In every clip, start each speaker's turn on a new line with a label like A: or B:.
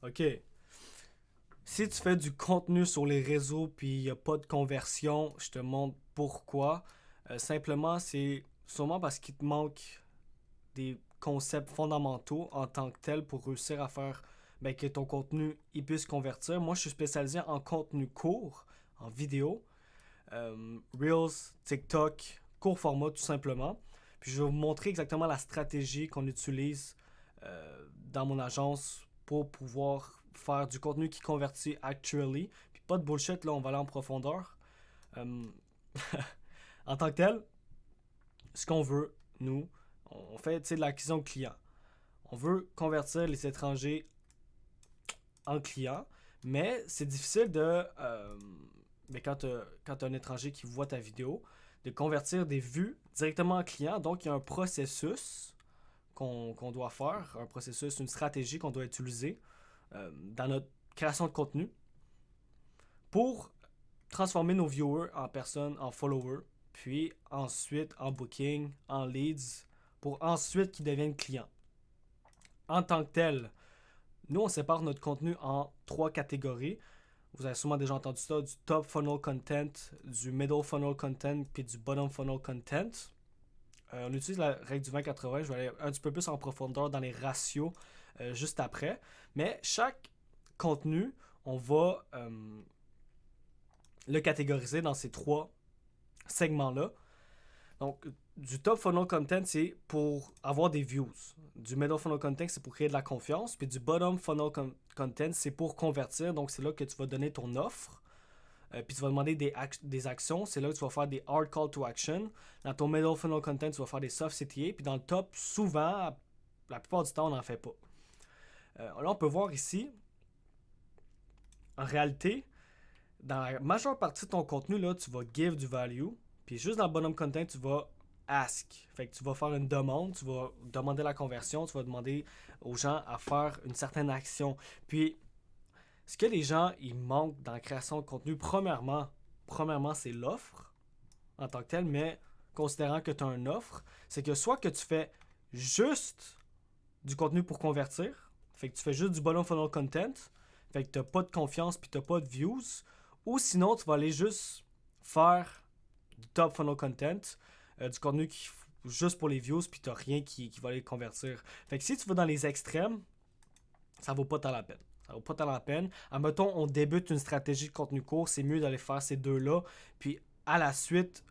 A: OK. Si tu fais du contenu sur les réseaux puis il n'y a pas de conversion, je te montre pourquoi. Simplement, c'est sûrement parce qu'il te manque des concepts fondamentaux en tant que tel pour réussir à faire que ton contenu il puisse convertir. Moi, je suis spécialisé en contenu court, en vidéo, Reels, TikTok, court format tout simplement. Puis je vais vous montrer exactement la stratégie qu'on utilise dans mon agence pour pouvoir faire du contenu qui convertit actually. Puis pas de bullshit, là, on va aller en profondeur. Euh, en tant que tel, ce qu'on veut, nous, on fait de l'acquisition de clients. On veut convertir les étrangers en clients, mais c'est difficile de, quand tu as un étranger qui voit ta vidéo, de convertir des vues directement en clients. Donc, il y a un processus qu'on doit faire, un processus, une stratégie qu'on doit utiliser dans notre création de contenu pour transformer nos viewers en personnes, en followers, puis ensuite en booking, en leads, pour ensuite qu'ils deviennent clients. En tant que tel, nous, on sépare notre contenu en 3 catégories. Vous avez sûrement déjà entendu ça, du top funnel content, du middle funnel content, puis du bottom funnel content. On utilise la règle du 20-80. Je vais aller un petit peu plus en profondeur dans les ratios juste après. Mais chaque contenu, on va le catégoriser dans ces 3 segments-là. Donc, du top funnel content, c'est pour avoir des views. Du middle funnel content, c'est pour créer de la confiance. Puis du bottom funnel content, c'est pour convertir. Donc, c'est là que tu vas donner ton offre. Puis tu vas demander des actions. C'est là que tu vas faire des hard call to action. Dans ton middle funnel content, tu vas faire des soft CTA. Puis dans le top, souvent, la plupart du temps, on n'en fait pas. Là, on peut voir ici, en réalité, dans la majeure partie de ton contenu, là, tu vas give du value. Puis juste dans le bottom content, tu vas ask. Fait que tu vas faire une demande, tu vas demander la conversion, tu vas demander aux gens à faire une certaine action. Puis, ce que les gens, ils manquent dans la création de contenu, premièrement c'est l'offre en tant que telle, mais considérant que tu as une offre, c'est que soit que tu fais juste du contenu pour convertir, fait que tu fais juste du bottom funnel content, fait que tu n'as pas de confiance puis tu n'as pas de views, ou sinon tu vas aller juste faire du top funnel content, du contenu juste pour les views, puis tu n'as rien qui va les convertir. Fait que si tu vas dans les extrêmes, ça vaut pas tant la peine. Ça vaut pas tant la peine. Admettons, on débute une stratégie de contenu court, c'est mieux d'aller faire ces deux-là, puis à la suite,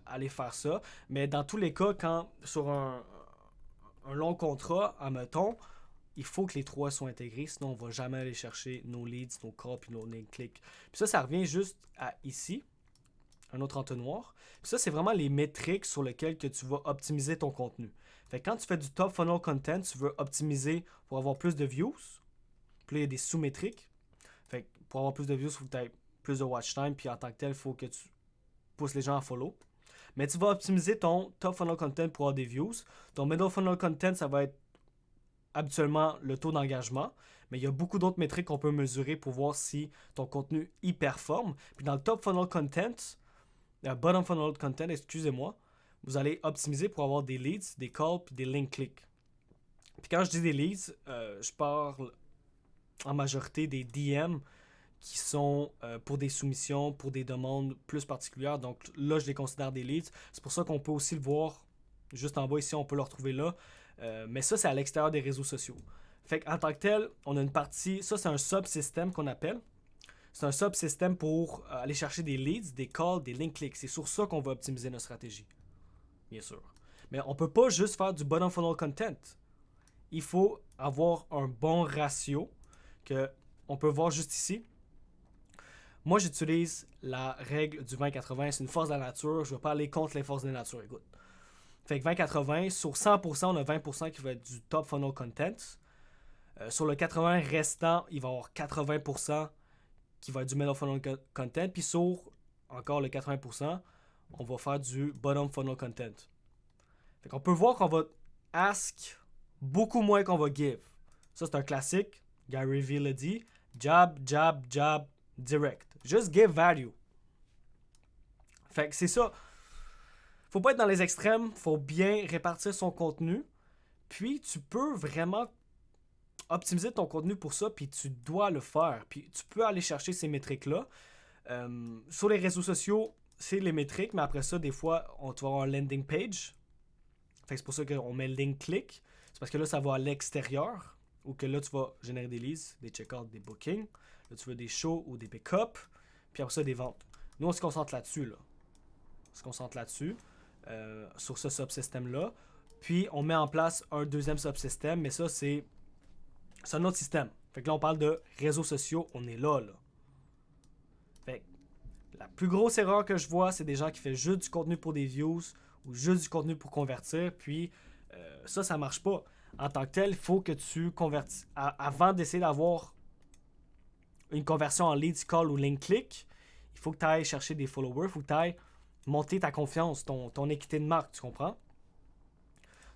A: aller faire ça. Mais dans tous les cas, quand sur un long contrat, admettons, il faut que les 3 soient intégrés, sinon on va jamais aller chercher nos leads, nos calls, puis nos link click. Puis ça revient juste à ici, un autre entonnoir. Puis ça, c'est vraiment les métriques sur lesquelles que tu vas optimiser ton contenu. Fait que quand tu fais du top funnel content, tu veux optimiser pour avoir plus de views. Puis là, il y a des sous-métriques. Fait que pour avoir plus de views, il faut que tu aies plus de watch time. Puis en tant que tel, il faut que tu pousses les gens à follow. Mais tu vas optimiser ton top funnel content pour avoir des views. Ton middle funnel content, ça va être habituellement le taux d'engagement. Mais il y a beaucoup d'autres métriques qu'on peut mesurer pour voir si ton contenu y performe. Puis dans le top funnel content, bottom funnel content, excusez-moi, vous allez optimiser pour avoir des leads, des calls puis des link click. Puis quand je dis des leads, je parle en majorité des DM qui sont pour des soumissions, pour des demandes plus particulières. Donc là, je les considère des leads. C'est pour ça qu'on peut aussi le voir juste en bas ici, on peut le retrouver là. Mais ça, c'est à l'extérieur des réseaux sociaux. Fait qu'en tant que tel, on a une partie, ça c'est un subsystème qu'on appelle. C'est un subsystème pour aller chercher des leads, des calls, des link clicks. C'est sur ça qu'on va optimiser notre stratégie, bien sûr. Mais on ne peut pas juste faire du bottom funnel content. Il faut avoir un bon ratio que on peut voir juste ici. Moi, j'utilise la règle du 20-80. C'est une force de la nature. Je ne vais pas aller contre les forces de la nature. Écoute. Fait que 20-80, sur 100%, on a 20% qui va être du top funnel content. Sur le 80 restant, il va y avoir 80% qui va être du middle funnel content. Puis sur encore le 80%, on va faire du bottom funnel content. Fait qu'on peut voir qu'on va ask beaucoup moins qu'on va give. Ça, c'est un classique. Gary Vee l'a dit. Jab, jab, jab, direct. Just give value. Fait que c'est ça. Faut pas être dans les extrêmes. Faut bien répartir son contenu. Puis, tu peux vraiment optimiser ton contenu pour ça, puis tu dois le faire. Puis tu peux aller chercher ces métriques-là. Sur les réseaux sociaux, c'est les métriques, mais après ça, des fois, tu vas avoir un landing page. Fait que c'est pour ça qu'on met link click. C'est parce que là, ça va à l'extérieur, ou que là, tu vas générer des leads, des check-outs, des bookings. Là, tu veux des shows ou des pick-up, puis après ça, des ventes. Nous, on se concentre là-dessus, là. On se concentre là-dessus, sur ce subsystème-là. Puis, on met en place un deuxième subsystème, mais ça, c'est un autre système. Fait que là, on parle de réseaux sociaux, on est là. Fait que la plus grosse erreur que je vois, c'est des gens qui font juste du contenu pour des views ou juste du contenu pour convertir, puis ça marche pas. En tant que tel, il faut que tu convertis. Avant d'essayer d'avoir une conversion en leads call ou link click, il faut que tu ailles chercher des followers, il faut que tu ailles monter ta confiance, ton équité de marque, tu comprends?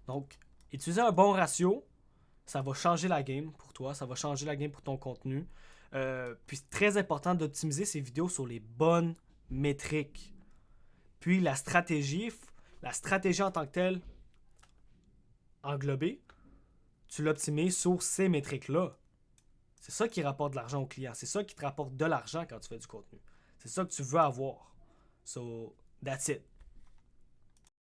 A: Donc, utiliser un bon ratio, ça va changer la game pour toi, ça va changer la game pour ton contenu. Puis c'est très important d'optimiser ces vidéos sur les bonnes métriques. Puis la stratégie en tant que telle, englobée, tu l'optimises sur ces métriques-là. C'est ça qui rapporte de l'argent au client. C'est ça qui te rapporte de l'argent quand tu fais du contenu. C'est ça que tu veux avoir. So, that's it.